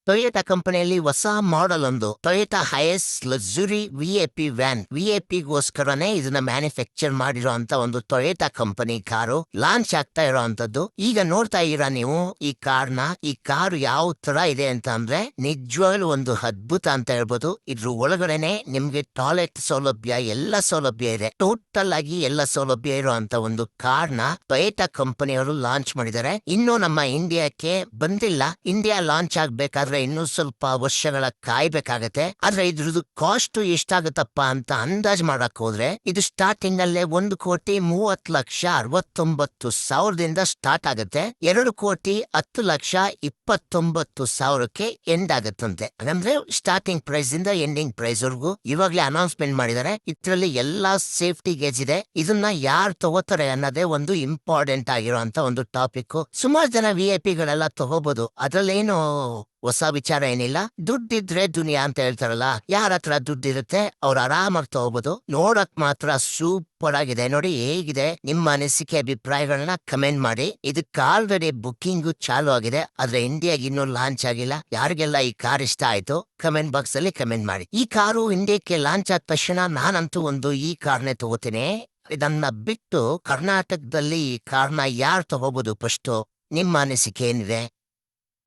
Toyota ಕಂಪನಿಯಲ್ಲಿ ಹೊಸ model ಒಂದು ಟೊಯೋಟಾ ಹೈಯೆಸ್ ಲಕ್ಸುರಿ ವಿಎಪಿ ವ್ಯಾನ್. ವಿಎಪಿಗೋಸ್ಕರನೇ ಇದನ್ನ ಮ್ಯಾನುಫ್ಯಾಕ್ಚರ್ ಮಾಡಿರೋ ಅಂತ ಒಂದು ಟೊಯೋಟಾ ಕಂಪನಿ ಕಾರು ಲಾಂಚ್ ಆಗ್ತಾ ಇರೋಂಥದ್ದು. ಈಗ ನೋಡ್ತಾ ಇರಾ ನೀವು ಈ ಕಾರ್ನ. ಈ ಕಾರು ಯಾವ ತರ ಇದೆ ಅಂತ ಅಂದ್ರೆ ನಿಜವಾಗ್ಲೂ ಒಂದು ಅದ್ಭುತ ಅಂತ ಹೇಳ್ಬೋದು. ಇದ್ರ ಒಳಗಡೆನೆ ನಿಮ್ಗೆ ಟಾಯ್ಲೆಟ್ ಸೌಲಭ್ಯ ಎಲ್ಲ ಸೌಲಭ್ಯ ಇದೆ. ಟೋಟಲ್ ಆಗಿ ಎಲ್ಲ ಸೌಲಭ್ಯ ಇರೋ ಅಂತ ಒಂದು ಕಾರ್ನ ಟೊಯೋಟಾ ಕಂಪನಿಯವರು ಲಾಂಚ್ ಮಾಡಿದ್ದಾರೆ. ಇನ್ನು ನಮ್ಮ ಇಂಡಿಯಾಕ್ಕೆ ಬಂದಿಲ್ಲ. ಇಂಡಿಯಾ ಲಾಂಚ್ ಆಗ್ಬೇಕಾದ್ರೆ ಇನ್ನೂ ಸ್ವಲ್ಪ ವರ್ಷಗಳ ಕಾಯ್ಬೇಕಾಗತ್ತೆ. ಆದ್ರೆ ಇದ್ರದ್ದು ಕಾಸ್ಟ್ ಎಷ್ಟಾಗತ್ತಪ್ಪ ಅಂತ ಅಂದಾಜ್ ಮಾಡಕ್ ಹೋದ್ರೆ ಇದು ಸ್ಟಾರ್ಟಿಂಗ್ ಅಲ್ಲೇ 1,30,60,69,000ದಿಂದ ಸ್ಟಾರ್ಟ್ ಆಗುತ್ತೆ. 2,10,29,000ಕ್ಕೆ ಎಂಡ್ ಆಗತ್ತಂತೆ. ಅಂದ್ರೆ ಸ್ಟಾರ್ಟಿಂಗ್ ಪ್ರೈಸ್ ಇಂದ ಎಂಡಿಂಗ್ ಪ್ರೈಸ್ ವರ್ಗೂ ಇವಾಗ್ಲೇ ಅನೌನ್ಸ್ಮೆಂಟ್ ಮಾಡಿದ್ದಾರೆ. ಇದ್ರಲ್ಲಿ ಎಲ್ಲಾ ಸೇಫ್ಟಿ ಗೇಜ್ ಇದೆ. ಇದನ್ನ ಯಾರು ತಗೋತಾರೆ ಅನ್ನೋದೇ ಒಂದು ಇಂಪಾರ್ಟೆಂಟ್ ಆಗಿರುವಂತ ಒಂದು ಟಾಪಿಕ್. ಸುಮಾರು ಜನ ವಿಐಪಿಗಳೆಲ್ಲ ತಗೋಬಹುದು, ಅದ್ರಲ್ಲೇನು ಹೊಸ ವಿಚಾರ ಏನಿಲ್ಲ. ದುಡ್ಡಿದ್ರೆ ದುನಿಯಾ ಅಂತ ಹೇಳ್ತಾರಲ್ಲ, ಯಾರ ಹತ್ರ ದುಡ್ಡಿರುತ್ತೆ ಅವ್ರು ಆರಾಮಾಗಿ ತಗೋಬಹುದು. ನೋಡಕ್ ಮಾತ್ರ ಸೂಪರ್ ಆಗಿದೆ. ನೋಡಿ ಹೇಗಿದೆ, ನಿಮ್ಮ ಅನಿಸಿಕೆ ಅಭಿಪ್ರಾಯಗಳನ್ನ ಕಮೆಂಟ್ ಮಾಡಿ. ಇದಕ್ಕೆ ಆಲ್ರೆಡಿ ಬುಕ್ಕಿಂಗ್ ಚಾಲು ಆಗಿದೆ, ಆದ್ರೆ ಇಂಡಿಯಾಗ ಇನ್ನೂ ಲಾಂಚ್ ಆಗಿಲ್ಲ. ಯಾರಿಗೆಲ್ಲ ಈ ಕಾರ್ ಇಷ್ಟ ಆಯ್ತು ಕಮೆಂಟ್ ಬಾಕ್ಸ್ ಅಲ್ಲಿ ಕಮೆಂಟ್ ಮಾಡಿ. ಈ ಕಾರು ಇಂಡಿಯಾಕ್ಕೆ ಲಾಂಚ್ ಆದ ತಕ್ಷಣ ನಾನಂತೂ ಈ ಕಾರ್ನೇ ತಗೋತೀನಿ. ಇದನ್ನ ಬಿಟ್ಟು ಕರ್ನಾಟಕದಲ್ಲಿ ಈ ಕಾರ್ನ ಯಾರು ತಗೋಬಹುದು ಫಸ್ಟ್? ನಿಮ್ಮ ಅನಿಸಿಕೆ ಏನಿದೆ?